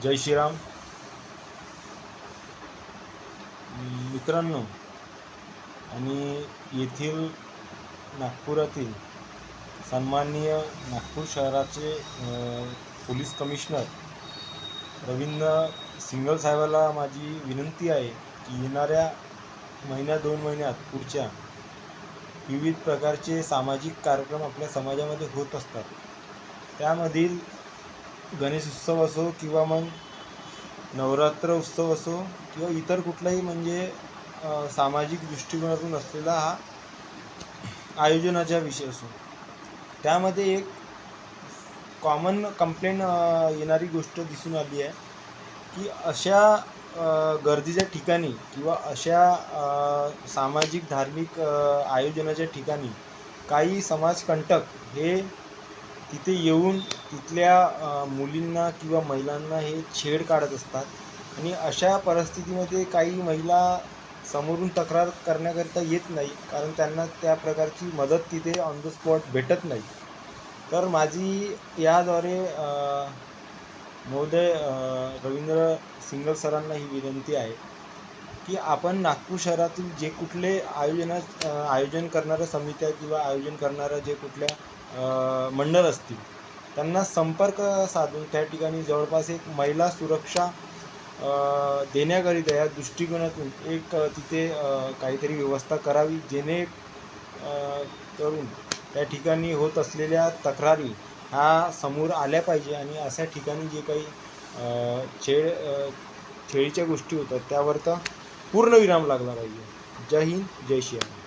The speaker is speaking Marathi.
जय श्रीराम. मित्रांनो, आणि येथील नागपुरातील सन्माननीय नागपूर शहराचे पोलीस कमिशनर रवींद्र सिंगल साहेबाला माझी विनंती आहे की येणाऱ्या महिन्या 2 महिन्यात पुढच्या विविध प्रकारचे सामाजिक कार्यक्रम आपल्या समाजामध्ये होत असतात. त्यामधील गणेश उत्सव असो किंवा मग नवरात्र उत्सव असो किंवा इतर कुठलाही म्हणजे सामाजिक दृष्टिकोनातून असलेला हा आयोजनाचा विषय असो, त्यामध्ये एक कॉमन कंप्लेंट येणारी गोष्ट दिसून आली आहे की अशा गर्दीच्या ठिकाणी किंवा अशा सामाजिक धार्मिक आयोजनाच्या ठिकाणी काही समाजकंटक हे तिथे येऊन तिथल्या मुलींना किंवा महिलांना हे छेड काढत असतात. आणि अशा परिस्थितीमध्ये काही महिला समोरून तक्रार करण्याकरिता येत नाही, कारण त्यांना त्या प्रकारची मदत तिथे ऑन द स्पॉट भेटत नाही. तर माझी याद्वारे महोदय रवींद्र सिंगल सरांना ही विनंती आहे की आपण नागपूर शहरातील जे कुठले आयोजन करणाऱ्या समित्या किंवा आयोजन करणाऱ्या जे कुठल्या मंडळ असतील त्यांना संपर्क साधून त्या ठिकाणी जवळपास एक महिला सुरक्षा देण्याकरिता या दृष्टिकोनातून एक तिथे काहीतरी व्यवस्था करावी, जेणे करून त्या ठिकाणी होत असलेल्या तक्रारी ह्या समोर आल्या पाहिजे आणि अशा ठिकाणी जे काही छेडीच्या गोष्टी होतात त्यावर तर पूर्ण विराम लागला पाहिजे. जय हिंद, जय श्रीराम.